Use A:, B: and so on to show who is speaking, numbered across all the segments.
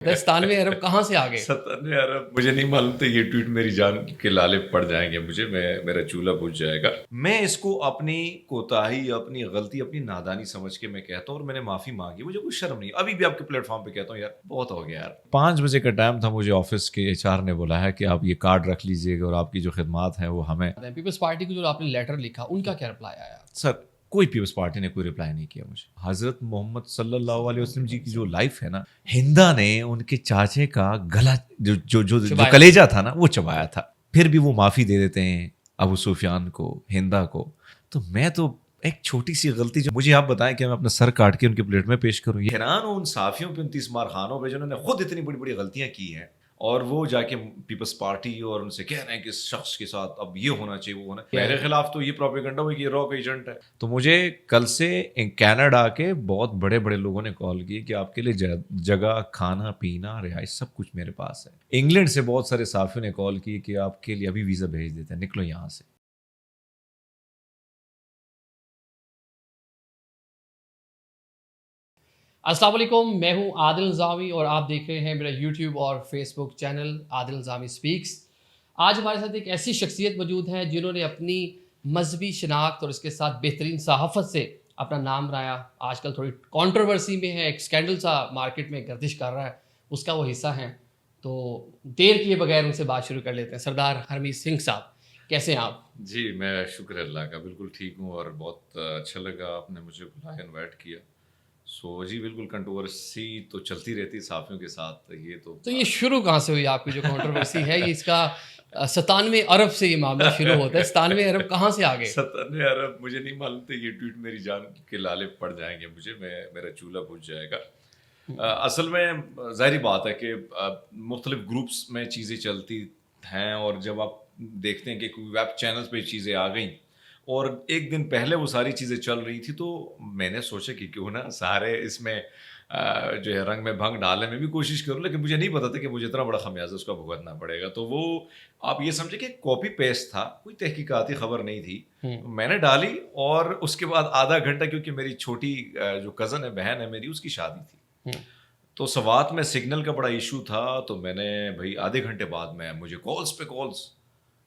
A: 97 ارب کہاں سے آ گئے؟
B: 97 ارب مجھے نہیں معلوم تھا یہ ٹویٹ میری جان کے لالے پڑ جائیں گے مجھے، میرا چولہا بجھ جائے گا۔ میں اس کو اپنی کوتاہی، اپنی غلطی، اپنی نادانی سمجھ کے میں کہتا ہوں، اور میں نے معافی مانگی، مجھے کوئی شرم نہیں۔ ابھی بھی آپ کے پلیٹ فارم پہ کہتا ہوں یار بہت ہو گیا یار۔ 5 بجے کا ٹائم تھا، مجھے آفس کے ایچ آر نے بولا کہ آپ یہ کارڈ رکھ لیجئے گا اور آپ کی جو خدمات ہیں وہ ہمیں۔
A: پیپلز پارٹی کو جو آپ نے لیٹر لکھا ان کا کیا رپلائی آیا؟
B: سر کوئی پیپلز پارٹی نے کوئی رپلائی نہیں کیا مجھے۔ حضرت محمد صلی اللہ علیہ وسلم جی کی جو لائف ہے نا، ہندا نے ان کے چاچے کا گلا جو کلیجہ تھا نا وہ چبایا تھا، پھر بھی وہ معافی دے دیتے ہیں ابو سفیان کو، ہندا کو۔ تو میں تو ایک چھوٹی سی غلطی جو مجھے آپ بتائیں کہ میں اپنا سر کاٹ کے ان کے پلیٹ میں پیش کروں؟ یہ حیران ہوں ان صحافیوں پہ، ان تیسمار خانوں پہ جنہوں نے خود اتنی بڑی بڑی غلطیاں کی ہیں، اور وہ جا کے پیپلز پارٹی اور ان سے کہہ رہے ہیں کہ اس شخص کے ساتھ اب یہ ہونا چاہیے، وہ ہونا چاہیے۔ میرے خلاف تو یہ پروپیگنڈا ہو کہ یہ راک ایجنٹ ہے۔ تو مجھے کل سے کینیڈا کے بہت بڑے بڑے لوگوں نے کال کی کہ آپ کے لیے جگہ، کھانا پینا، رہائش سب کچھ میرے پاس ہے۔ انگلینڈ سے بہت سارے صحافیوں نے کال کی کہ آپ کے لیے ابھی ویزا بھیج دیتے ہیں، نکلو یہاں سے۔
A: السلام علیکم، میں ہوں عادل نظامی اور آپ دیکھ رہے ہیں میرا یوٹیوب اور فیس بک چینل عادل نظامی سپیکس۔ آج ہمارے ساتھ ایک ایسی شخصیت موجود ہے جنہوں نے اپنی مذہبی شناخت اور اس کے ساتھ بہترین صحافت سے اپنا نام بنایا۔ آج کل تھوڑی کانٹروورسی میں ہے، ایک سکینڈل سا مارکیٹ میں گردش کر رہا ہے، اس کا وہ حصہ ہیں۔ تو دیر کیے بغیر ان سے بات شروع کر لیتے ہیں۔ سردار ہرمیت سنگھ صاحب، کیسے ہیں آپ؟
B: جی میں شکر اللہ کا بالکل ٹھیک ہوں، اور بہت اچھا لگا آپ نے مجھے بلایا، انوائٹ کیا۔ سو جی بالکل، کنٹروورسی تو چلتی رہتی ہے صحافیوں کے ساتھ۔ تو
A: یہ شروع کہاں سے ہوئی آپ کی جو کنٹروورسی ہے؟ یہ اس کا 97 ارب سے یہ معاملہ شروع ہوتا ہے۔ 97 ارب کہاں سے آ گئے؟
B: 97 ارب مجھے نہیں معلوم تھا یہ ٹویٹ میری جان کے لالے پڑ جائیں گے مجھے، میرا چولہا بجھ جائے گا۔ اصل میں ظاہری بات ہے کہ مختلف گروپس میں چیزیں چلتی ہیں، اور جب آپ دیکھتے ہیں کہ کوئی ویب چینلز پہ چیزیں آ گئیں اور ایک دن پہلے وہ ساری چیزیں چل رہی تھی، تو میں نے سوچا کہ کیوں نہ سارے اس میں جو ہے رنگ میں بھنگ ڈالنے میں بھی کوشش کروں، لیکن مجھے نہیں پتا تھا کہ مجھے اتنا بڑا خمیازہ اس کا بھگتنا پڑے گا۔ تو وہ آپ یہ سمجھے کہ کاپی پیسٹ تھا، کوئی تحقیقاتی خبر نہیں تھی، میں نے ڈالی، اور اس کے بعد آدھا گھنٹہ، کیونکہ میری چھوٹی جو کزن ہے، بہن ہے میری، اس کی شادی تھی، تو سوات میں سگنل کا بڑا ایشو تھا۔ تو میں نے بھائی آدھے گھنٹے بعد میں مجھے کالز پہ کالز،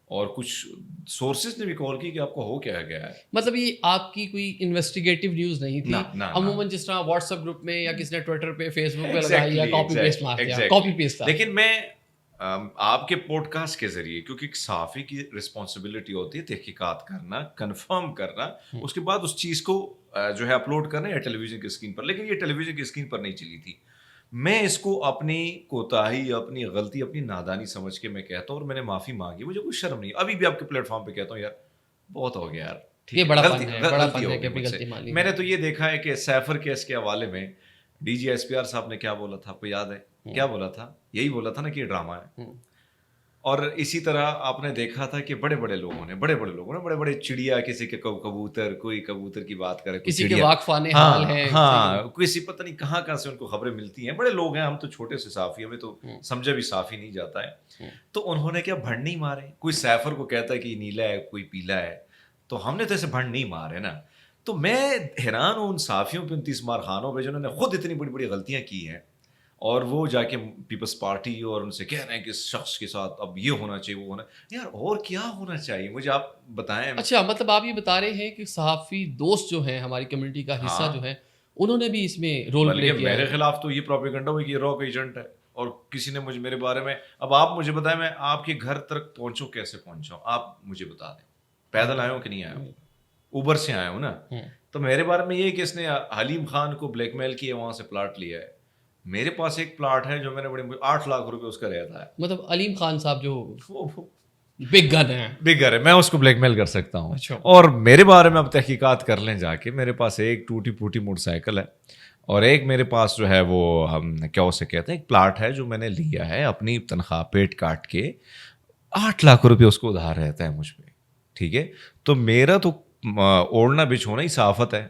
B: اور کچھ سورسز نے بھی کال کی کہ آپ کو ہو کیا گیا ہے۔
A: مطلب یہ آپ کی کوئی انویسٹیگیٹو نیوز نہیں تھی؟ عموماً جس طرح واٹس ایپ گروپ میں یا کسی نے ٹویٹر پہ، فیس بک پہ لگائی یا کاپی پیسٹ مار دیا، کاپی پیسٹ تھا۔
B: لیکن میں آپ کے پوڈ کاسٹ کے ذریعے، کیونکہ ایک صحافی کی رسپانسبلٹی ہوتی ہے تحقیقات کرنا، کنفرم کرنا، اس کے بعد اس چیز کو جو ہے اپلوڈ کرنا یا ٹیلی ویژن کی اسکرین پر، لیکن یہ ٹیلی ویژن کی اسکرین پر نہیں چلی تھی۔ میں اس کو اپنی کوتاہی، اپنی غلطی، اپنی نادانی سمجھ کے میں کہتا ہوں، اور میں نے معافی مانگی، مجھے کوئی شرم نہیں۔ ابھی بھی آپ کے پلیٹ فارم پہ کہتا ہوں یار بہت ہو گیا یار،
A: یہ بڑا فن ہے، بڑا فن ہے کہ اپنی غلطی مان لی۔
B: میں نے تو یہ دیکھا ہے کہ سیفر کیس کے حوالے میں D G S P R صاحب نے کیا بولا تھا، آپ کو یاد ہے کیا بولا تھا؟ یہی بولا تھا نا کہ یہ ڈرامہ ہے۔ اور اسی طرح آپ نے دیکھا تھا کہ بڑے بڑے لوگوں نے بڑے بڑے چڑیا، کسی کے کبوتر، کوئی کبوتر کی بات کرے،
A: کسی کے واقفان حال ہے،
B: ہاں کسی پتہ نہیں کہاں سے ان کو خبریں ملتی ہیں۔ بڑے لوگ ہیں، ہم تو چھوٹے سے صحافی، ہمیں تو سمجھا بھی صحافی نہیں جاتا ہے۔ تو انہوں نے کیا بھنڈ نہیں مارے؟ کوئی سیفر کو کہتا ہے کہ یہ نیلا ہے، کوئی پیلا ہے، تو ہم نے تو ایسے بھنڈ نہیں مارے نا۔ تو میں حیران ہوں ان صحافیوں پہ، ان تیسمار خانوں پہ جنہوں نے خود اتنی بڑی بڑی غلطیاں کی ہیں، اور وہ جا کے پیپلز پارٹی اور ان سے کہہ رہے ہیں کہ اس شخص کے ساتھ اب یہ ہونا چاہیے، وہ ہونا یار، اور کیا ہونا چاہیے مجھے آپ بتائیں۔
A: اچھا، مطلب آپ یہ بتا رہے ہیں کہ صحافی دوست جو ہیں، ہماری کمیونٹی کا حصہ جو ہے، انہوں نے بھی اس میں رول پلے کیا ہے۔
B: میرے خلاف تو یہ پروپیگنڈا ہوئی کہ یہ راک ایجنٹ ہے، اور کسی نے مجھے میرے بارے میں، اب آپ مجھے بتائیں میں آپ کے گھر تک پہنچوں کیسے پہنچا ہوں؟ آپ مجھے بتا دیں، پیدل آیا ہوں کہ نہیں آیا ہوں؟ اوبر سے آیا ہوں نا۔ تو میرے بارے میں یہ کہ اس نے حلیم خان کو بلیک میل کیا، وہاں سے پلاٹ لیا ہے۔ میرے پاس ایک پلاٹ ہے جو میں نے بڑے 8 لاکھ روپے اس کا رہتا ہے۔
A: مطلب علیم خان صاحب جو بگ گن ہے،
B: میں اس کو بلیک میل کر سکتا ہوں۔ اور میرے بارے میں اب تحقیقات کر لیں جا کے، میرے پاس ایک ٹوٹی پھوٹی موٹر سائیکل ہے، اور ایک میرے پاس جو ہے وہ ہم کیا اسے کہتے ہیں، ایک پلاٹ ہے جو میں نے لیا ہے اپنی تنخواہ پیٹ کاٹ کے۔ 8 لاکھ روپے اس کو ادھار رہتا ہے مجھ پہ، ٹھیک ہے؟ تو میرا تو اوڑھنا بچھونا ہی صحافت ہے،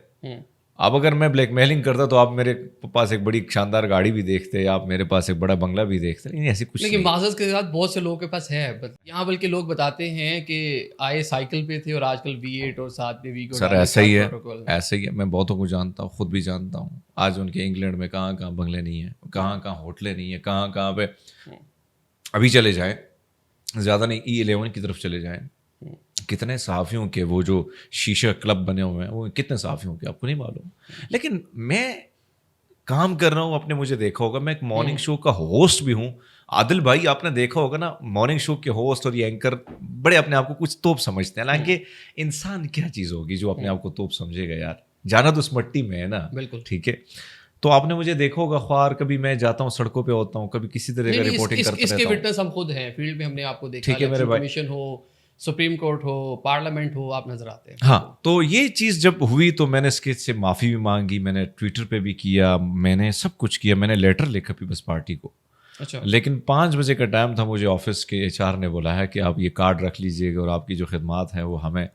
B: اب اگر میں بلیک میلنگ کرتا تو آپ میرے پاس ایک بڑی شاندار گاڑی بھی دیکھتے, آپ میرے پاس ایک بڑا بنگلہ بھی دیکھتے, نہیں ایسی کچھ
A: لیکن معذرت کے ساتھ بہت سے لوگوں کے پاس ہے یہاں, بلکہ لوگ بتاتے ہیں کہ آئے سائیکل پہ تھے اور آج کل V8 اور ساتھ میں ویگو.
B: سر ایسا ہی ہے, ایسا ہی ہے, میں بہتوں کو جانتا ہوں, خود بھی جانتا ہوں. آج ان کے انگلینڈ میں کہاں کہاں بنگلے نہیں ہیں, کہاں کہاں ہوٹلیں نہیں ہیں, کہاں کہاں پہ. ابھی چلے جائیں, زیادہ نہیں, E11 کی طرف چلے جائیں, کتنے صحافیوں کے وہ جو شیشہ کلب بنے ہوئے ہیں وہ کتنے صحافیوں کے آپ کو نہیں معلوم. لیکن میں کام کر رہا ہوں اپنے, مجھے دیکھا ہوگا میں ایک مارننگ شو کا ہوسٹ بھی ہوں. عادل بھائی آپ نے دیکھا ہوگا نا, مارننگ شو کے ہوسٹ اور یہ اینکر بڑے اپنے آپ کو کچھ توپ سمجھتے ہیں, حالانکہ انسان کیا چیز ہوگی جو اپنے آپ کو توپ سمجھے گا یار, جانا تو اس مٹی میں ہے نا.
A: بالکل
B: ٹھیک ہے, تو آپ نے مجھے دیکھا ہوگا خوار, کبھی میں جاتا ہوں سڑکوں پہ ہوتا ہوں, کبھی کسی طرح کا رپورٹنگ کرتا
A: اس
B: رہتا
A: کے
B: ہوں.
A: وٹنس ہم خود ہیں, فیلڈ میں ہم نے آپ کو دیکھا,
B: ٹھیک ہے میرے بھائی,
A: کمیشن ہو, سپریم کورٹ ہو, پارلیمنٹ ہو, آپ نظر آتے ہیں.
B: ہاں, تو یہ چیز جب ہوئی تو میں نے اس کے سے معافی بھی مانگی, میں نے ٹویٹر پہ بھی کیا, میں نے سب کچھ کیا, میں نے لیٹر لکھا پیپلز پارٹی کو.
A: اچھا,
B: لیکن 5 بجے کا ٹائم تھا, مجھے آفس کے HR نے بولا ہے کہ آپ یہ کارڈ رکھ لیجئے گا اور آپ کی جو خدمات ہیں وہ ہمیں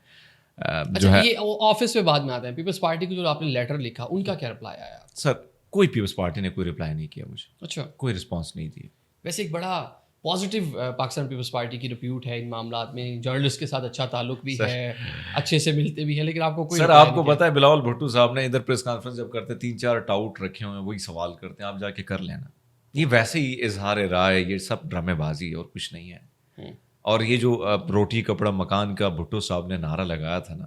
B: جو ہے.
A: یہ آفس میں بعد میں آتے ہیں, پیپلز پارٹی کو جو آپ نے لیٹر لکھا ان کا کیا رپلائی آیا؟
B: سر کوئی پیپلز پارٹی نے کوئی رپلائی نہیں کیا مجھے.
A: اچھا,
B: کوئی رسپانس نہیں دی.
A: ویسے ایک بڑا پازیٹیو پاکستان پیپلز پارٹی کی ریپیوٹ ہے ان معاملات میں, جرنلسٹ کے ساتھ اچھا تعلق بھی ہے, اچھے سے ملتے بھی ہیں, لیکن آپ کو کوئی
B: سر آپ کو پتا ہے بلاول بھٹو صاحب نے ادھر پریس کانفرنس جب کرتے 3-4 ٹاؤٹ رکھے ہوئے ہیں, وہی سوال کرتے ہیں, آپ جا کے کر لینا. یہ ویسے ہی اظہار رائے, یہ سب ڈرامے بازی اور کچھ نہیں ہے. اور یہ جو روٹی کپڑا مکان کا بھٹو صاحب نے نعرہ لگایا تھا نا,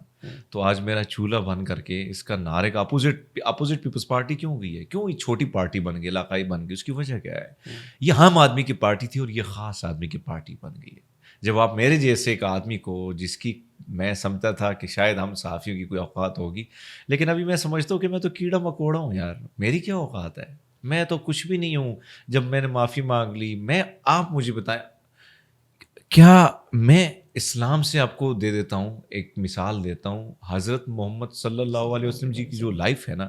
B: تو آج میرا چولہا بن کر کے اس کا نعرے کا اپوزٹ پیپلز پارٹی کیوں گئی ہے, کیوں یہ چھوٹی پارٹی بن گئی, علاقائی بن گئی, اس کی وجہ کیا ہے؟ یہ عام آدمی کی پارٹی تھی اور یہ خاص آدمی کی پارٹی بن گئی ہے. جب آپ میرے جیسے ایک آدمی کو, جس کی میں سمجھتا تھا کہ شاید ہم صحافیوں کی کوئی اوقات ہوگی, لیکن ابھی میں سمجھتا ہوں کہ میں تو کیڑا مکوڑا ہوں یار, میری کیا اوقات ہے, میں تو کچھ بھی نہیں ہوں. جب میں نے معافی مانگ لی, آپ مجھے بتائیں کیا میں اسلام سے آپ کو دے دیتا ہوں, ایک مثال دیتا ہوں. حضرت محمد صلی اللہ علیہ وسلم جی کی جو لائف ہے نا,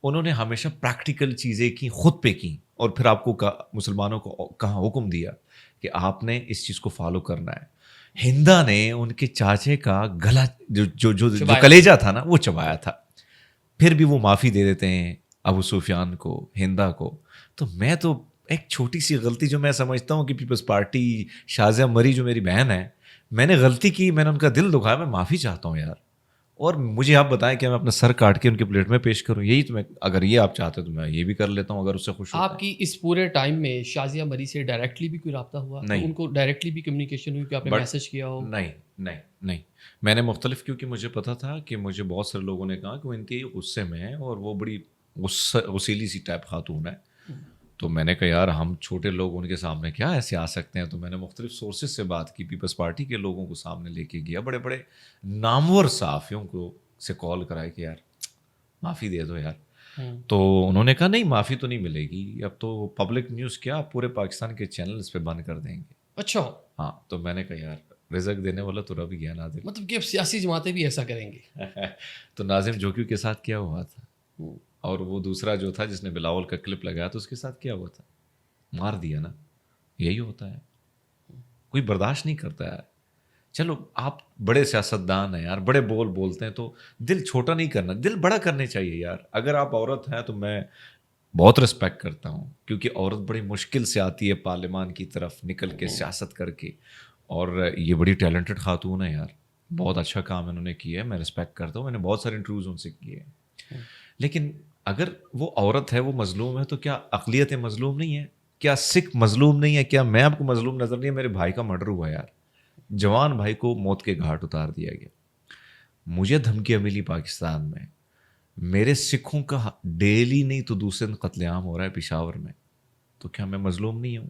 B: انہوں نے ہمیشہ پریکٹیکل چیزیں کی, خود پہ کی, اور پھر آپ کو مسلمانوں کو کہاں حکم دیا کہ آپ نے اس چیز کو فالو کرنا ہے. ہندا نے ان کے چاچے کا گلا جو کلیجہ تھا نا وہ چبایا تھا, پھر بھی وہ معافی دے دیتے ہیں ابو سفیان کو, ہندا کو. تو میں تو ایک چھوٹی سی غلطی جو میں سمجھتا ہوں کہ پیپلز پارٹی شازیہ مری جو میری بہن ہے, میں نے غلطی کی, میں نے ان کا دل دکھایا, میں معافی چاہتا ہوں یار. اور مجھے آپ بتائیں کہ میں اپنا سر کاٹ کے ان کے پلیٹ میں پیش کروں, یہی تو میں, اگر یہ آپ چاہتے تو میں یہ بھی کر لیتا ہوں اگر اس سے خوش ہوتا.
A: آپ کی اس پورے ٹائم میں شازیہ مری سے ڈائریکٹلی بھی کوئی رابطہ ہوا؟
B: نہیں,
A: ان کو ڈائریکٹلی بھی کمیونیکیشن ہوئی کہ آپ نے میسج کیا ہو؟
B: نہیں, میں نے مختلف, کیونکہ مجھے پتا تھا کہ مجھے بہت سارے لوگوں نے کہا کہ وہ انتہائی غصے میں ہے اور وہ بڑی غسیلی سی ٹائپ خاتون ہے. تو میں نے کہا یار ہم چھوٹے لوگ ان کے سامنے کیا ایسے آ سکتے ہیں. تو میں نے مختلف سورسز سے بات کی, پیپلز پارٹی کے لوگوں کو سامنے لے کے گیا, بڑے بڑے نامور صحافیوں کو سے کال کرایا کہ یار معافی دے دو یار. تو انہوں نے کہا نہیں معافی تو نہیں ملے گی, اب تو پبلک نیوز کیا پورے پاکستان کے چینلز پہ بند کر دیں گے.
A: اچھا,
B: ہاں. تو میں نے کہا یار رزق دینے والا تو رب ہی ہے ناظم,
A: مطلب کہ اب سیاسی جماعتیں بھی ایسا کریں گے.
B: تو ناظم جوکیو کے ساتھ کیا ہوا تھا, اور وہ دوسرا جو تھا جس نے بلاول کا کلپ لگایا تو اس کے ساتھ کیا ہوا تھا, مار دیا نا. یہی ہوتا ہے, کوئی برداشت نہیں کرتا ہے. چلو آپ بڑے سیاستدان ہیں یار, بڑے بولتے ہیں, تو دل چھوٹا نہیں کرنا, دل بڑا کرنے چاہیے یار. اگر آپ عورت ہیں تو میں بہت رسپیکٹ کرتا ہوں, کیونکہ عورت بڑی مشکل سے آتی ہے پارلیمان کی طرف نکل کے سیاست کر کے, اور یہ بڑی ٹیلنٹڈ خاتون ہے یار, بہت اچھا کام انہوں نے کیا ہے, میں رسپیکٹ کرتا ہوں. میں نے بہت سارے انٹرویوز ان سے کیے ہیں. لیکن اگر وہ عورت ہے, وہ مظلوم ہے, تو کیا اقلیت مظلوم نہیں ہے؟ کیا سکھ مظلوم نہیں ہے؟ کیا میں آپ کو مظلوم نظر نہیں ہے؟ میرے بھائی کا مرڈر ہوا یار, جوان بھائی کو موت کے گھاٹ اتار دیا گیا. مجھے دھمکیاں ملی پاکستان میں, میرے سکھوں کا ڈیلی نہیں تو دوسرے دن قتل عام ہو رہا ہے پشاور میں. تو کیا میں مظلوم نہیں ہوں؟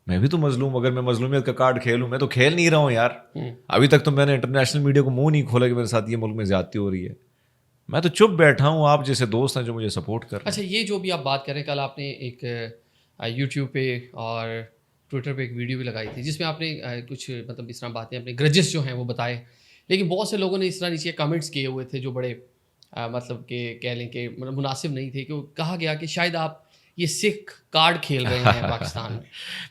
B: میں بھی تو مظلوم. اگر میں مظلومیت کا کارڈ کھیلوں, میں تو کھیل نہیں رہا ہوں یار. ابھی تک تو میں نے انٹرنیشنل میڈیا کو منہ نہیں کھولا کہ میرے ساتھ یہ ملک میں زیادتی ہو رہی ہے. میں تو چپ بیٹھا ہوں, آپ جیسے دوست ہیں جو مجھے سپورٹ کر رہے ہیں.
A: اچھا, یہ جو بھی آپ بات کر رہے ہیں, کل آپ نے ایک یوٹیوب پہ اور ٹویٹر پہ ایک ویڈیو بھی لگائی تھی جس میں آپ نے کچھ مطلب اس طرح باتیں اپنے گرجز جو ہیں وہ بتائے, لیکن بہت سے لوگوں نے اس طرح نیچے کمنٹس کیے ہوئے تھے جو بڑے مطلب کہ کہہ لیں کہ مناسب نہیں تھے, کہ کہا گیا کہ شاید آپ یہ سکھ کارڈ کھیل رہے ہیں پاکستان میں.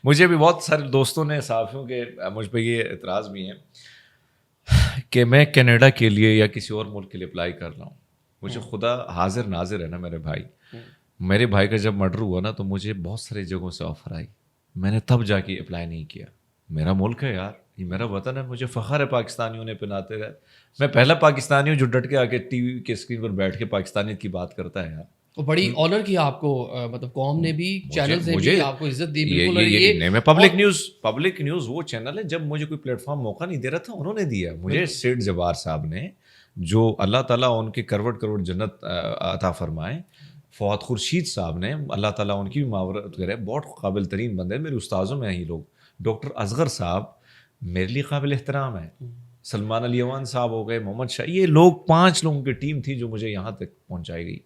B: مجھے بھی بہت سارے دوستوں نے, صحافیوں کے, مجھ پہ یہ اعتراض بھی ہیں کہ میں کینیڈا کے لیے یا کسی اور ملک کے لیے اپلائی کر رہا ہوں. مجھے خدا حاضر ناظر ہے نا میرے بھائی، میرے بھائی کا جب مرڈر ہوا نا تو مجھے بہت ساری جگہوں سے آفر آئی، میں نے تب جا کے اپلائی نہیں کیا. میرا ملک ہے یار، یہ میرا وطن ہے، مجھے فخر ہے پاکستانیوں نے پناتے رہے. میں پہلا پاکستانی ہوں جو ڈٹ کے آ کے ٹی وی کے اسکرین پر بیٹھ کے پاکستانیت کی بات کرتا ہے یار.
A: بڑی آنر کیا آپ کو، مطلب قوم نے بھی، چینلز نے بھی آپ کو عزت دی. بالکل.
B: یہ میں پبلک نیوز وہ چینل ہے، جب مجھے کوئی پلیٹ فارم موقع نہیں دے رہا تھا انہوں نے دیا مجھے. سیٹھ جبار صاحب نے، جو اللہ تعالیٰ ان کی کروڑ کروڑ جنت عطا فرمائے، فواد خورشید صاحب نے، اللہ تعالیٰ ان کی بھی معاورت کرے، بہت قابل ترین بندے، میرے استاذوں میں ہی لوگ. ڈاکٹر اصغر صاحب میرے لیے قابل احترام ہے. سلمان علی اوان صاحب ہو گئے، محمد شاہ، یہ لوگ 5 لوگوں کی ٹیم تھی جو مجھے یہاں تک پہنچائی گئی.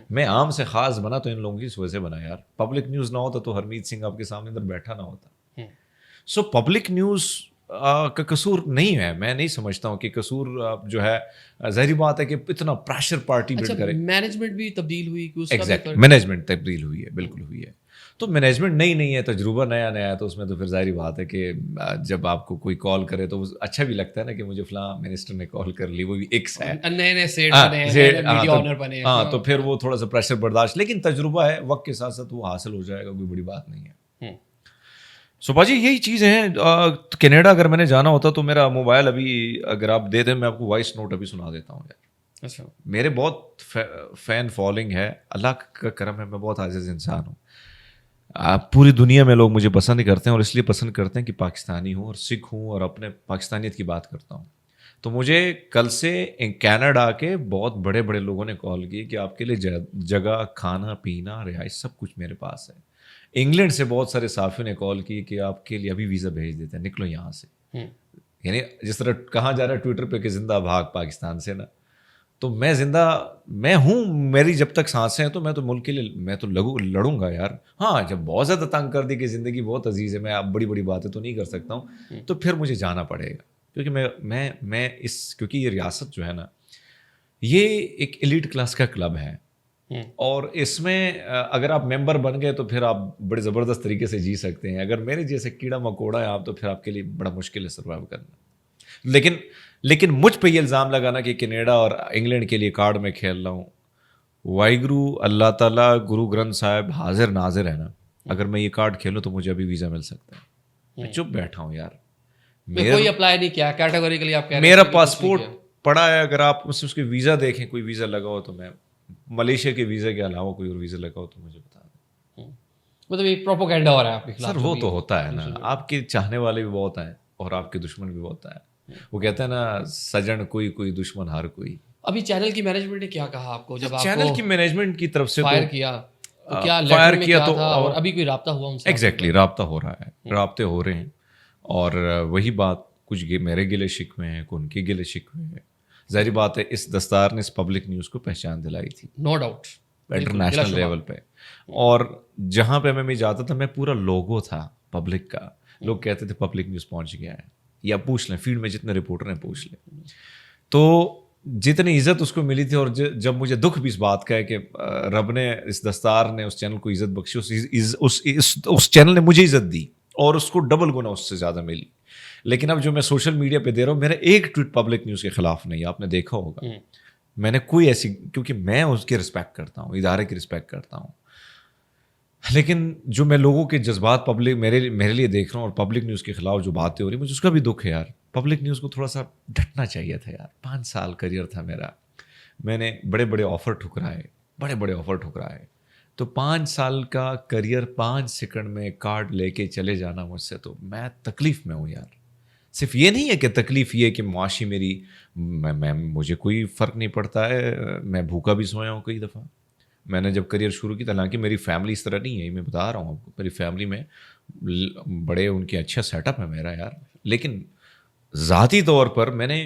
B: میں عام سے خاص بنا تو ان لوگوں کی وجہ سے بنا یار. پبلک نیوز نہ ہوتا تو ہرمیت سنگھ آپ کے سامنے اندر بیٹھا نہ ہوتا. سو پبلک نیوز کا قصور نہیں ہے، میں نہیں سمجھتا ہوں کہ قصور جو ہے، ظاہری بات ہے کہ اتنا پریشر پارٹی بلڈ کرے.
A: مینجمنٹ بھی تبدیل ہوئی،
B: ایگزیکٹ مینجمنٹ تبدیل ہوئی ہے، بالکل ہوئی ہے. تو مینجمنٹ نہیں ہے، تجربہ نیا ہے، تو اس میں تو پھر ظاہری بات ہے کہ جب آپ کو کوئی کال کرے تو اچھا بھی لگتا ہے نا کہ مجھے فلاں منسٹر نے کال کر لی، وہ بھی ایکس ہے،
A: نئے سیٹ بنے ہیں، میڈیا آنر بنے ہیں.
B: ہاں، تو پھر وہ تھوڑا سا پریشر برداشت، لیکن تجربہ ہے، وقت کے ساتھ ساتھ وہ حاصل ہو جائے گا، کوئی بڑی بات نہیں ہے. صبح جی یہی چیزیں ہیں. کینیڈا اگر میں نے جانا ہوتا تو میرا موبائل ابھی اگر آپ دے دیں میں آپ کو وائس نوٹ ابھی سنا دیتا ہوں یار.
A: اچھا.
B: میرے بہت فین فالوئنگ ہے، اللہ کا کرم ہے، میں بہت عاجز انسان ہوں. پوری دنیا میں لوگ مجھے پسند کرتے ہیں، اور اس لیے پسند کرتے ہیں کہ پاکستانی ہوں اور سکھ ہوں اور اپنے پاکستانیت کی بات کرتا ہوں. تو مجھے کل سے کینیڈا کے بہت بڑے بڑے لوگوں نے کال کی کہ آپ کے لیے جگہ، کھانا پینا، رہائش سب کچھ میرے پاس ہے. انگلینڈ سے بہت سارے صحافیوں نے کال کی کہ آپ کے لیے ابھی ویزا بھیج دیتے ہیں، نکلو یہاں سے. یعنی جس طرح کہا جا رہا ہے ٹویٹر پہ کہ زندہ بھاگ پاکستان سے نا، تو میں زندہ میں ہوں، میری جب تک سانسیں ہیں تو میں تو ملک کے لیے میں تو لڑوں گا یار. ہاں جب بہت زیادہ تنگ کر دی کہ زندگی بہت عزیز ہے، میں اب بڑی بڑی باتیں تو نہیں کر سکتا ہوں، تو پھر مجھے جانا پڑے گا. کیونکہ میں کیونکہ یہ ریاست جو ہے نا، یہ ایک ایلیٹ کلاس کا کلب ہے، اور اس میں اگر آپ ممبر بن گئے تو پھر آپ بڑے زبردست طریقے سے جی سکتے ہیں. اگر میرے جیسے کیڑا مکوڑا ہے آپ تو پھر آپ کے لیے بڑا مشکل ہے سروائیو کرنا. لیکن مجھ پہ یہ الزام لگانا کہ کینیڈا اور انگلینڈ کے لیے کارڈ میں کھیل رہا ہوں، واحگرو اللہ تعالیٰ گرو گرنتھ صاحب حاضر ناظر ہے نا، اگر میں یہ کارڈ کھیلوں تو مجھے ابھی ویزا مل سکتا ہے. میں چپ بیٹھا ہوں یار،
A: کوئی اپلائی نہیں کیا کیٹیگوریکلی. آپ
B: میرا پاسپورٹ پڑا ہے، اگر آپ اس کے ویزا دیکھیں، کوئی ویزا لگا ہو تو میں ملیشیا کے ویزا کے علاوہ کوئی اور ویزا لگا ہو تو مجھے بتا دیں.
A: مطلب ایک پروپیگنڈا ہو رہا ہے آپ کے خلاف.
B: سر وہ تو ہوتا ہے نا، آپ کے چاہنے والے بھی بہت ہیں اور آپ کے دشمن بھی بہت ہیں. وہ کہتے ہیں نا سجن کوئی دشمن ہر کوئی.
A: ابھی چینل کی مینجمنٹ نے کیا کہا آپ کو جب آپ
B: چینل کی مینجمنٹ کی طرف سے
A: فائر کیا تو کیا
B: فائر
A: لیٹر
B: کیا
A: میں
B: تو
A: تھا، اور ابھی کوئی رابطہ ہوا ان سے؟
B: ایگزیکٹلی رابطہ ہو رہا ہے، رابطے ہو رہے ہیں، اور وہی بات، کچھ میرے گلے شکوے ہیں، ان کے گلے شکوے ہیں. ظاہری بات ہے اس دستار نے اس پبلک نیوز کو پہچان دلائی تھی،
A: نو ڈاؤٹ،
B: انٹرنیشنل لیول پہ. اور جہاں پہ میں جاتا تھا میں پورا لوگو تھا پبلک کا. لوگ کہتے تھے پبلک نیوز پہنچ گیا ہے، یا پوچھ لیں فیلڈ میں جتنے رپورٹر ہیں پوچھ لیں. تو جتنی عزت اس کو ملی تھی، اور جب مجھے دکھ بھی اس بات کا ہے کہ رب نے، اس دستار نے اس چینل کو عزت بخشی، اس چینل نے مجھے عزت دی اور اس کو ڈبل گنا اس سے زیادہ ملی. لیکن اب جو میں سوشل میڈیا پہ دے رہا ہوں، میرا ایک ٹویٹ پبلک نیوز کے خلاف نہیں ہے، آپ نے دیکھا ہوگا. میں نے کوئی ایسی، کیونکہ میں اس کی رسپیکٹ کرتا ہوں، ادارے کی رسپیکٹ کرتا ہوں. لیکن جو میں لوگوں کے جذبات پبلک میرے لیے دیکھ رہا ہوں، اور پبلک نیوز کے خلاف جو باتیں ہو رہی ہیں، مجھے اس کا بھی دکھ ہے یار. پبلک نیوز کو تھوڑا سا ڈٹنا چاہیے تھا یار. 5 سال کریئر تھا میرا، میں نے بڑے آفر ٹھکرائے. تو 5 سال کا کریئر 5 سیکنڈ میں کارڈ لے کے چلے جانا مجھ سے، تو میں تکلیف میں ہوں یار. صرف یہ نہیں ہے کہ تکلیف یہ کہ معاشی میری مجھے کوئی فرق نہیں پڑتا ہے، میں بھوکا بھی سویا ہوں کئی دفعہ. میں نے جب کریئر شروع کی، حالانکہ میری فیملی اس طرح نہیں ہے، میں بتا رہا ہوں آپ کو، میری فیملی میں بڑے ان کے اچھا سیٹ اپ ہے میرا یار. لیکن ذاتی طور پر میں نے،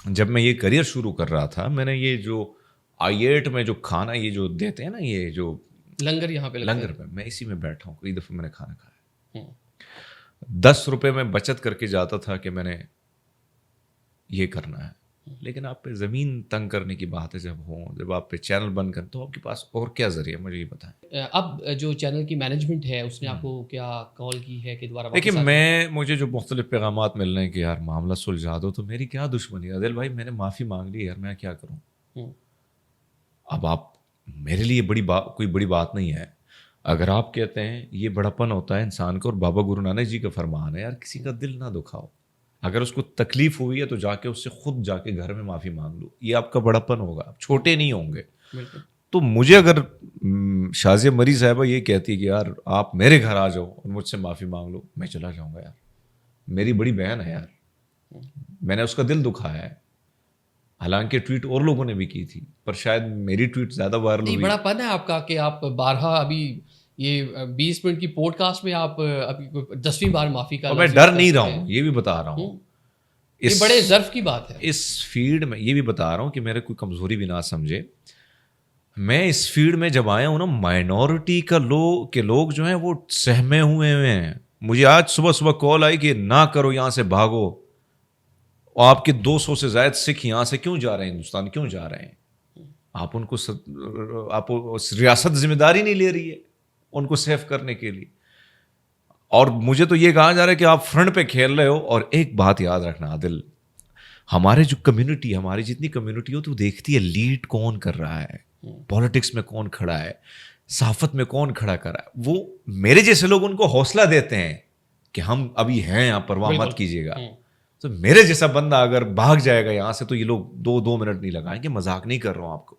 B: جب میں یہ کریئر شروع کر رہا تھا، میں نے یہ جو I8 میں جو کھانا یہ جو دیتے ہیں نا، یہ جو
A: لنگر یہاں پہ
B: لنگر پہ، میں اسی میں بیٹھا ہوں. کئی دفعہ میں نے کھانا کھایا. 10 روپے میں بچت کر کے جاتا تھا کہ میں نے یہ کرنا ہے. لیکن آپ پہ زمین تنگ کرنے کی بات ہے جب آپ پہ چینل بند کر، تو آپ کے پاس اور کیا ذریعہ، مجھے یہ بتائیں.
A: اب جو چینل کی مینجمنٹ ہے اس نے آپ کو کیا کال کی ہے کہ دوبارہ؟
B: دیکھیے مجھے جو مختلف پیغامات مل رہے ہیں کہ یار معاملہ سلجھا دو، تو میری کیا دشمنی ہے عادل بھائی، میں نے معافی مانگ لی یار، میں کیا کروں. اب آپ میرے لیے کوئی بڑی بات نہیں ہے اگر آپ کہتے ہیں یہ بڑاپن ہوتا ہے انسان کو, اور بابا گرو نانک جی کا فرمان ہے یار کسی کا دل نہ دکھاؤ, اگر اس کو تکلیف ہوئی ہے تو جا کے اس سے خود جا کے گھر میں معافی مانگ لو, یہ آپ کا بڑاپن ہوگا, آپ چھوٹے نہیں ہوں گے. تو مجھے اگر شازیہ مری صاحبہ یہ کہتی ہے کہ یار آپ میرے گھر آ جاؤ اور مجھ سے معافی مانگ لو, میں چلا جاؤں گا یار, میری بڑی بہن ہے یار, میں نے اس کا دل دکھایا ہے. حالانکہ ٹویٹ اور لوگوں نے بھی کی تھی پر شاید میری ٹویٹ زیادہ وائرل ہوئی.
A: بڑا پن ہے آپ کا کہ آپ بارہا ابھی یہ 20 منٹ کی پوڈ کاسٹ میں آپ ابھی 10ویں بار معافی کا,
B: اور میں ڈر نہیں رہا ہوں, یہ بھی بتا رہا ہوں,
A: یہ بڑے ظرف کی بات ہے.
B: اس فیلڈ میں یہ بھی بتا رہا ہوں کہ میرے کوئی کمزوری بھی نہ سمجھے. میں اس فیلڈ میں جب آیا ہوں نا, مائنورٹی کے لوگ جو ہیں وہ سہمے ہوئے ہیں. مجھے آج صبح کال آئی کہ نہ کرو, یہاں سے بھاگو, آپ کے 200 سے زائد سکھ یہاں سے کیوں جا رہے ہیں, ہندوستان کیوں جا رہے ہیں, آپ ان کو آپ ریاست ذمہ داری نہیں لے رہی ہے ان کو سیف کرنے کے لیے. اور مجھے تو یہ کہا جا رہا ہے کہ آپ فرنٹ پہ کھیل رہے ہو. اور ایک بات یاد رکھنا عادل, ہمارے جو کمیونٹی, ہماری جتنی کمیونٹی ہو تو دیکھتی ہے لیڈ کون کر رہا ہے, پالیٹکس میں کون کھڑا ہے, صحافت میں کون کھڑا کر رہا ہے. وہ میرے جیسے لوگ ان کو حوصلہ دیتے ہیں کہ ہم ابھی ہیں یہاں, پرواہ مت کیجیے گا. تو میرے جیسا بندہ اگر بھاگ جائے گا یہاں سے تو یہ لوگ 2 منٹ نہیں لگائیں گے. مذاق نہیں کر رہا ہوں آپ کو,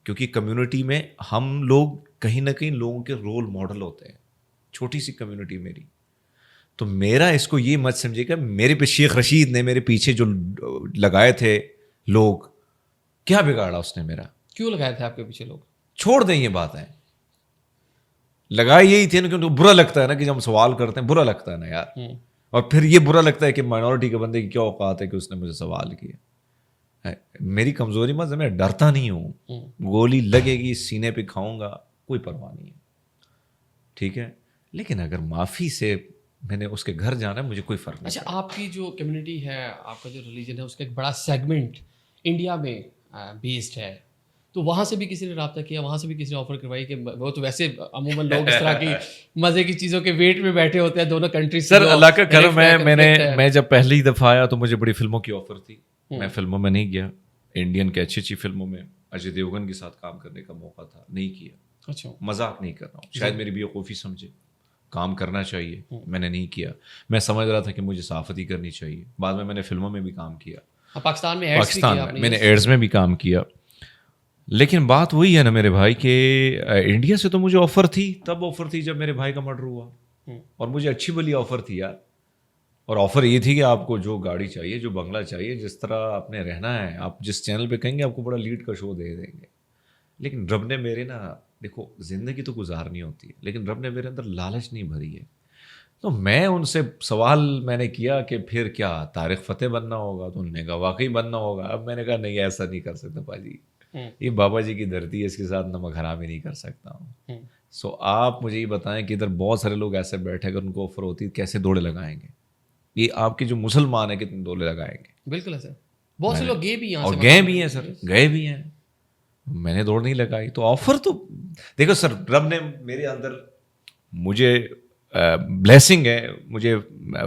B: کیونکہ کمیونٹی میں ہم لوگ کہیں نہ کہیں لوگوں کے رول ماڈل ہوتے ہیں. چھوٹی سی کمیونٹی میری, تو میرا اس کو یہ مت سمجھے کہ میرے پہ شیخ رشید نے میرے پیچھے جو لگائے تھے لوگ, کیا بگاڑا اس نے میرا,
A: کیوں لگائے تھے آپ کے پیچھے لوگ؟
B: چھوڑ دیں یہ باتیں, لگائے یہی تھے نا کیونکہ برا لگتا ہے نا کہ جب ہم سوال کرتے ہیں برا لگتا ہے نا یار. اور پھر یہ برا لگتا ہے کہ مائنورٹی کے بندے کی کیا اوقات ہے کہ اس نے مجھے سوال کیا. میری کمزوری مت, میں ڈرتا نہیں ہوں, گولی لگے گی سینے پہ کھاؤں گا, کوئی پرواہ نہیں ہے, ٹھیک ہے. لیکن اگر معافی سے میں نے اس کے گھر جانا ہے, مجھے کوئی فرق نہیں.
A: اچھا, آپ کی جو کمیونٹی ہے, آپ کا جو ریلیجن ہے, اس کا ایک بڑا سیگمنٹ انڈیا میں بیسڈ ہے, تو وہاں سے بھی کسی نے رابطہ کیا, وہاں سے بھی کسی نے آفر کروائی کہ وہ تو ویسے عموماً لوگ اس طرح کی مزے کی چیزوں کے ویٹ میں بیٹھے ہوتے ہیں دونوں کنٹریز.
B: سر اللہ کا کرم ہے, میں جب پہلی دفعہ آیا تو مجھے بڑی فلموں کی آفر تھی, میں فلموں میں نہیں گیا. انڈین کے اچھی فلموں میں اجے دیوگن کے ساتھ کام کرنے کا موقع تھا, نہیں کیا.
A: اچھا,
B: مذاق نہیں کر رہا ہوں, شاید میری بیوقوفی سمجھے, کام کرنا چاہیے, میں نے نہیں کیا. میں سمجھ رہا تھا کہ مجھے صحافت ہی کرنی چاہیے. بعد میں نے فلموں میں بھی کام کیا,
A: پاکستان
B: میں نے ایڈز میں بھی کام کیا. لیکن بات وہی ہے نا میرے بھائی کہ انڈیا سے تو مجھے آفر تھی, تب آفر تھی جب میرے بھائی کا مرڈر ہوا, اور مجھے اچھی بلی آفر تھی یار. اور آفر یہ تھی کہ آپ کو جو گاڑی چاہیے, جو بنگلہ چاہیے, جس طرح آپ نے رہنا ہے, آپ جس چینل پہ کہیں گے آپ کو بڑا لیڈ کا شو دے دیں گے. لیکن رب نے میرے نا, دیکھو زندگی تو گزارنی ہوتی ہے, لیکن رب نے میرے اندر لالچ نہیں بھری ہے. تو میں ان سے سوال میں نے کیا کہ پھر کیا طارق فتح بننا ہوگا, تو انہوں نے کہا واقعی بننا ہوگا. اب میں نے کہا نہیں, ایسا نہیں کر سکتا باجی, یہ بابا جی کی دھرتی ہے, اس کے ساتھ نمک حرام ہی نہیں کر سکتا ہوں. سو آپ مجھے یہ بتائیں کہ ادھر بہت سارے لوگ ایسے بیٹھے, اگر ان کو آفر ہوتی کیسے دوڑے لگائیں گے. یہ آپ کے جو مسلمان ہیں کتنے دوڑے لگائیں گے.
A: بالکل ہے سر, بہت سے لوگ گئے بھی ہیں,
B: اور گئے بھی ہیں سر, گئے بھی ہیں. میں نے دوڑ نہیں لگائی. تو آفر تو دیکھو سر, رب نے میرے اندر مجھے بلیسنگ ہے, مجھے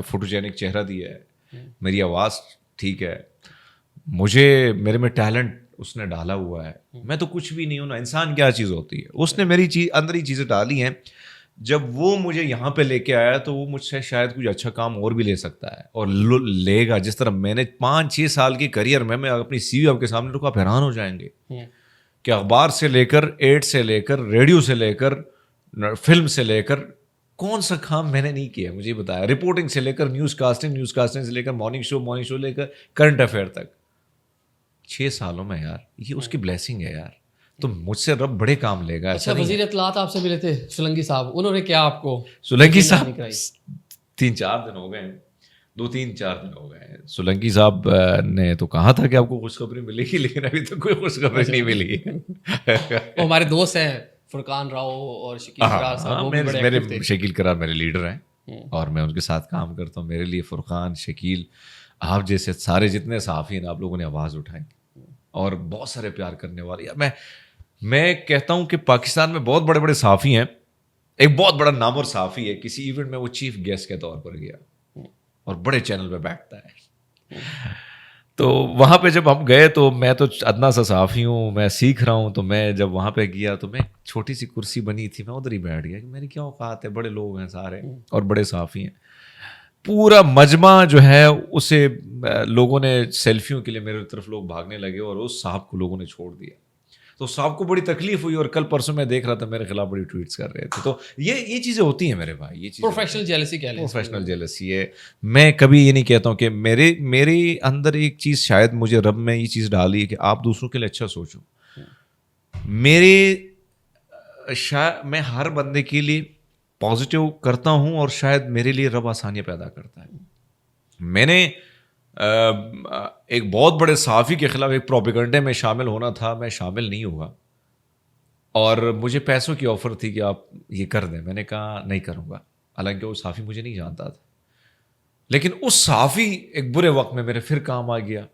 B: فوٹوجینک چہرہ دیا ہے, میری آواز ٹھیک ہے, مجھے میرے میں ٹیلنٹ اس نے ڈالا ہوا ہے. میں تو کچھ بھی نہیں ہوں نا, انسان کیا چیز ہوتی ہے, اس نے میری اندر ہی چیزیں ڈالی ہیں. جب وہ مجھے یہاں پہ لے کے آیا تو وہ مجھ سے شاید کچھ اچھا کام اور بھی لے سکتا ہے, اور لے گا. جس طرح میں نے 5-6 سال کی کریئر میں اپنی سی وی آپ کے سامنے رکھا, آپ حیران ہو جائیں گے کہ اخبار سے لے کر, ایڈ سے لے کر, ریڈیو سے لے کر, فلم سے لے کر, کون سا کام میں نے نہیں کیا مجھے بتایا. رپورٹنگ سے لے کر نیوز کاسٹنگ سے لے کر مارننگ شو لے کر کرنٹ افیئر تک, 6 سالوں میں یار, یہ اس کی بلیسنگ ہے یار. تو مجھ سے رب بڑے کام لے گا.
A: اچھا, وزیر اطلاعات آپ سے ملے تھے سولنگی صاحب, انہوں نے کیا آپ کو,
B: سولنگی صاحب 3-4 دن ہو گئے, 2-3-4 دن ہو گئے. سولنگی صاحب نے تو کہا تھا کہ آپ کو خوشخبری ملے گی, لیکن ابھی تک کوئی خوشخبری نہیں ملی.
A: وہ ہمارے دوست ہیں فرقان راؤ اور شکیل قرار صاحب,
B: میرے شکیل قرار میرے لیڈر ہیں, اور میں ان کے ساتھ کام کرتا ہوں. میرے لیے فرقان, شکیل, آپ جیسے سارے جتنے صحافی ہیں آپ لوگوں نے آواز اٹھائی, اور بہت سارے پیار کرنے والے. میں کہتا ہوں کہ پاکستان میں بہت بڑے بڑے صحافی ہیں. ایک بہت بڑا نامور صحافی ہے, کسی ایونٹ میں وہ چیف گیسٹ کے طور پر گیا اور بڑے چینل پہ بیٹھتا ہے. تو وہاں پہ جب ہم گئے تو میں تو ادنا سا صحافی ہوں, میں سیکھ رہا ہوں, تو میں جب وہاں پہ گیا تو میں چھوٹی سی کرسی بنی تھی, میں ادھر ہی بیٹھ گیا کہ میری کیا اوقات ہے, بڑے لوگ ہیں سارے اور بڑے صحافی ہیں. پورا مجمع جو ہے اسے لوگوں نے سیلفیوں کے لیے میرے طرف لوگ بھاگنے لگے اور اس صاحب کو لوگوں نے چھوڑ دیا. تو صاحب کو بڑی تکلیف ہوئی اور کل پرسوں میں دیکھ رہا تھا میرے خلاف بڑی ٹویٹس کر رہے تھے. تو یہ چیزیں ہوتی ہیں میرے بھائی, یہ چیزیں
A: پروفیشنل جیلسی کہہ لیں,
B: پروفیشنل جیلسی ہے. میں کبھی یہ نہیں کہتا ہوں کہ میرے اندر ایک چیز شاید مجھے رب میں یہ چیز ڈالی ہے کہ آپ دوسروں کے لیے اچھا سوچو. میں ہر بندے کے لیے پازیٹیو کرتا ہوں اور شاید میرے لیے رب آسانیاں پیدا کرتا ہے. میں نے ایک بہت بڑے صحافی کے خلاف ایک پروپیگنڈے میں شامل ہونا تھا, میں شامل نہیں ہوا اور مجھے پیسوں کی آفر تھی کہ آپ یہ کر دیں. میں نے کہا نہیں کروں گا, حالانکہ وہ صحافی مجھے نہیں جانتا تھا, لیکن اس صحافی ایک برے وقت میں میرے پھر کام آ گیا.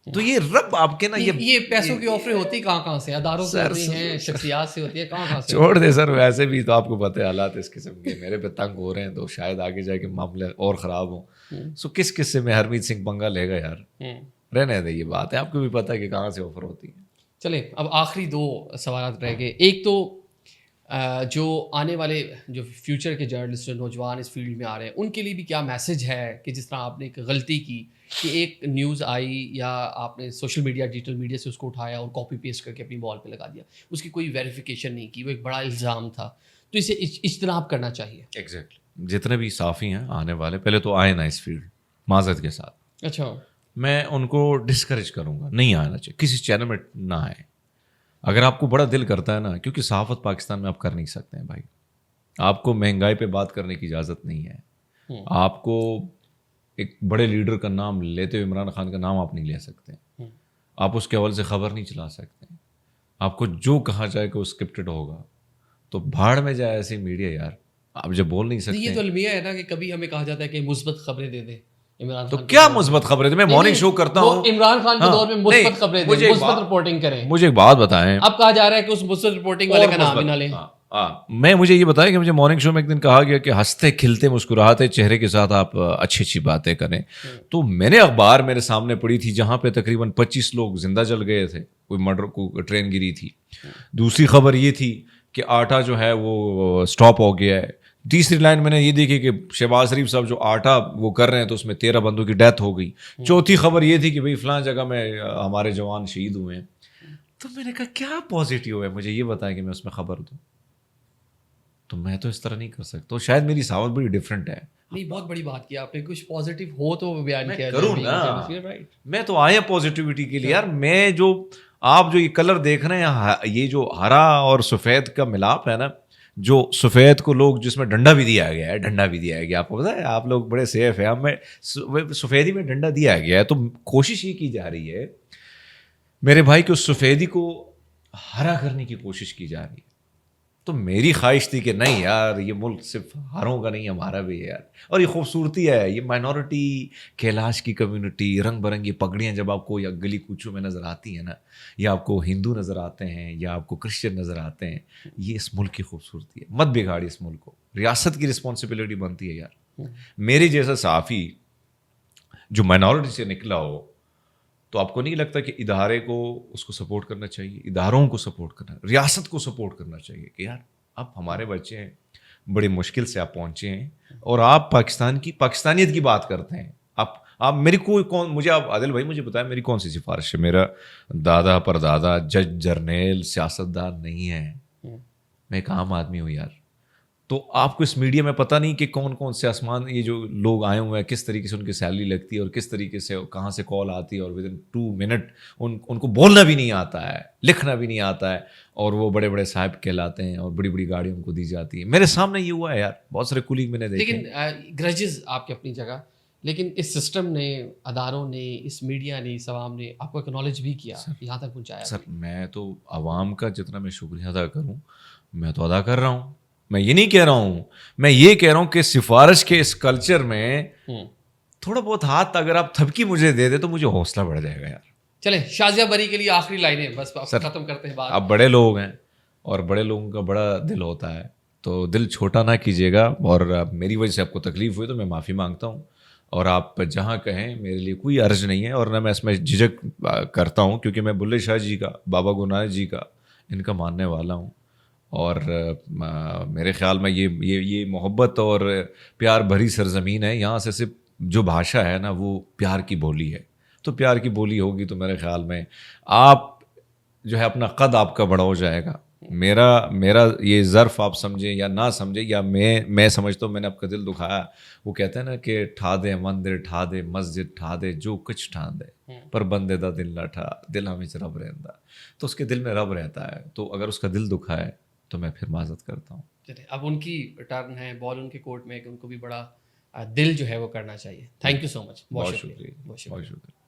B: تو یہ رب آپ کے نا
A: یہ پیسوں کی آفریں ہوتی کہاں سے, اداروں سے ہوتی ہیں, شخصیات سے ہوتی ہے, کہاں سے؟
B: چھوڑ دے سر, ویسے بھی تو آپ کو پتہ ہے حالات اس قسم کے میرے پہ تنگ ہو رہے ہیں تو شاید آگے جا کے معاملے اور خراب ہوں. سو کس قصے میں ہرمیت سنگھ پنگا لے گا یار, رہنے دے, یہ بات ہے, آپ کو بھی پتہ ہے کہ کہاں سے آفر ہوتی ہے.
A: چلیں اب آخری 2 سوالات رہ گئے. ایک تو جو آنے والے جو فیوچر کے جرنلسٹ جو نوجوان اس فیلڈ میں آ رہے ہیں ان کے لیے بھی کیا میسج ہے کہ جس طرح آپ نے ایک غلطی کی کہ ایک نیوز آئی یا آپ نے سوشل میڈیا ڈیجیٹل میڈیا سے اس کو اٹھایا اور کاپی پیسٹ کر کے اپنی وال پہ لگا دیا, اس کی کوئی ویریفیکیشن نہیں کی, وہ ایک بڑا الزام تھا, تو اسے اجتناب کرنا چاہیے. ایگزیکٹلی.
B: جتنے بھی صحافی ہیں آنے والے پہلے تو آئے نا اس فیلڈ معذرت کے ساتھ,
A: اچھا
B: میں ان کو ڈسکریج کروں گا, نہیں آنا چاہیے, کسی چینل میں نہ آئے. اگر آپ کو بڑا دل کرتا ہے نا, کیونکہ صحافت پاکستان میں آپ کر نہیں سکتے ہیں بھائی, آپ کو مہنگائی پہ بات کرنے کی اجازت نہیں ہے, آپ کو ایک بڑے لیڈر کا نام لیتے ہوئے عمران خان کا نام آپ نہیں لے سکتے, آپ اس کے حوالے سے خبر نہیں چلا سکتے, آپ کو جو کہا جائے کہ وہ اسکرپٹڈ ہوگا, تو بھاڑ میں جائے ایسی میڈیا یار, آپ جب بول نہیں سکتے.
A: یہ تو المیہ ہے نا کہ کبھی ہمیں کہا جاتا ہے کہ مثبت خبریں دے دیں.
B: تو کیا مثبت خبریں تھے, میں مارننگ شو کرتا ہوں,
A: عمران خان کے دور میں مثبت خبریں دیں, مثبت رپورٹنگ کریں.
B: مجھے ایک بات بتائیں,
A: اب کہا جا رہا ہے کہ اس مثبت رپورٹنگ والے کا نام ہی نہ لیں.
B: مجھے یہ بتائیں کہ مجھے مارننگ شو میں ایک دن کہا گیا کہ ہنستے کھلتے مسکراتے چہرے کے ساتھ آپ اچھی اچھی باتیں کریں. تو میں نے اخبار میرے سامنے پڑھی تھی جہاں پہ تقریباً 25 لوگ زندہ جل گئے تھے, کوئی مرڈر کو ٹرین گری تھی. دوسری خبر یہ تھی کہ آٹا جو ہے وہ اسٹاپ ہو گیا ہے. تیسری لائن میں نے یہ دیکھی کہ شہباز شریف صاحب جو آٹا وہ کر رہے ہیں تو اس میں 13 بندوں کی ڈیتھ ہو گئی. چوتھی خبر یہ تھی کہ بھائی فلاں جگہ میں ہمارے جوان شہید ہوئے ہیں. تو میں نے کہا کیا پازیٹیو ہے, مجھے یہ بتائیں کہ میں اس میں خبر دوں. تو میں تو اس طرح نہیں کر سکتا, شاید میری ساوت بڑی ڈفرینٹ ہے.
A: نہیں, بہت بڑی بات کی آپ نے, کچھ پازیٹیو ہو تو بیان کیا
B: کروں نا, میں تو آیا پازیٹیوٹی کے لیے یار. میں جو آپ جو یہ کلر دیکھ رہے ہیں, یہ جو ہرا اور سفید کا ملاپ ہے نا, جو سفید کو لوگ جس میں ڈنڈا بھی دیا گیا ہے, ڈنڈا بھی دیا گیا, آپ کو پتا ہے آپ لوگ بڑے سیف ہیں, ہمیں سفیدی میں ڈنڈا دیا گیا ہے. تو کوشش یہ کی جا رہی ہے میرے بھائی کہ اس سفیدی کو ہرا کرنے کی کوشش کی جا رہی ہے. تو میری خواہش تھی کہ نہیں یار, یہ ملک صرف ہروں کا نہیں ہمارا بھی ہے یار. اور یہ خوبصورتی ہے, یہ مائنورٹی کیلاش کی کمیونٹی, رنگ برنگی پگڑیاں جب آپ کو یا گلی کوچوں میں نظر آتی ہیں نا, یا آپ کو ہندو نظر آتے ہیں یا آپ کو کرسچن نظر آتے ہیں, یہ اس ملک کی خوبصورتی ہے. مت بگاڑی اس ملک کو, ریاست کی رسپانسبلٹی بنتی ہے یار. میری جیسا صحافی جو مائنورٹی سے نکلا ہو, تو آپ کو نہیں لگتا کہ ادارے کو اس کو سپورٹ کرنا چاہیے, اداروں کو سپورٹ کرنا, ریاست کو سپورٹ کرنا چاہیے کہ یار اب ہمارے بچے ہیں, بڑی مشکل سے آپ پہنچے ہیں اور آپ پاکستانیت کی بات کرتے ہیں. آپ میری کون, مجھے آپ عادل بھائی مجھے بتائیں میری کون سی سفارش ہے؟ میرا دادا پردادا جج جرنیل سیاستدان نہیں ہے, میں ایک عام آدمی ہوں یار. تو آپ کو اس میڈیا میں پتہ نہیں کہ کون کون سے آسمان یہ جو لوگ آئے ہوئے ہیں کس طریقے سے ان کی سیلری لگتی ہے اور کس طریقے سے کہاں سے کال آتی ہے, اور ود ان 2 منٹ ان کو بولنا بھی نہیں آتا ہے, لکھنا بھی نہیں آتا ہے, اور وہ بڑے بڑے صاحب کہلاتے ہیں اور بڑی بڑی گاڑیوں ان کو دی جاتی ہے. میرے سامنے یہ ہوا ہے یار, بہت سارے کولیگ میں نے دیکھے.
A: لیکن گرجز آپ کی اپنی جگہ, لیکن اس سسٹم نے, اداروں نے, اس میڈیا نے, اس عوام نے آپ کو اکنالج بھی کیا, یہاں تک پہنچایا.
B: سر میں تو عوام کا جتنا میں شکریہ ادا کروں میں تو ادا کر رہا ہوں. میں یہ نہیں کہہ رہا ہوں, میں یہ کہہ رہا ہوں کہ سفارش کے اس کلچر میں تھوڑا بہت ہاتھ اگر آپ تھپکی مجھے دے دے تو مجھے حوصلہ بڑھ جائے گا یار.
A: چلیں شازیہ بری کے لیے آخری لائنیں بس ختم کرتے ہیں بات.
B: آپ بڑے لوگ ہیں اور بڑے لوگوں کا بڑا دل ہوتا ہے, تو دل چھوٹا نہ کیجیے گا, اور میری وجہ سے آپ کو تکلیف ہوئی تو میں معافی مانگتا ہوں. اور آپ جہاں کہیں میرے لیے کوئی عرض نہیں ہے، اور نہ میں اس میں جھجک کرتا ہوں، کیونکہ میں بلے شاہ جی کا، بابا گرو نانک جی کا، ان کا ماننے والا ہوں. اور میرے خیال میں یہ محبت اور پیار بھری سرزمین ہے. یہاں سے صرف جو بھاشا ہے نا وہ پیار کی بولی ہے. تو پیار کی بولی ہوگی تو میرے خیال میں آپ جو ہے اپنا قد آپ کا بڑا ہو جائے گا. میرا یہ ظرف آپ سمجھیں یا نہ سمجھیں، یا میں سمجھتا ہوں میں نے آپ کا دل دکھایا. وہ کہتے ہیں نا کہ ٹھا دے مندر ٹھا دے مسجد ٹھا دے جو کچھ ٹھان دے پر بندے دا دل نہ ٹھا، دل ہمیشہ رب رہتا. تو اس کے دل میں رب رہتا ہے، تو اگر اس کا دل دکھا ہے تو میں پھر معذرت کرتا ہوں.
A: چلے اب ان کی ٹرن ہے، بال ان کے کورٹ میں، کہ ان کو بھی بڑا دل جو ہے وہ کرنا چاہیے. تھینک یو سو مچ.
B: بہت شکریہ، بہت شکریہ.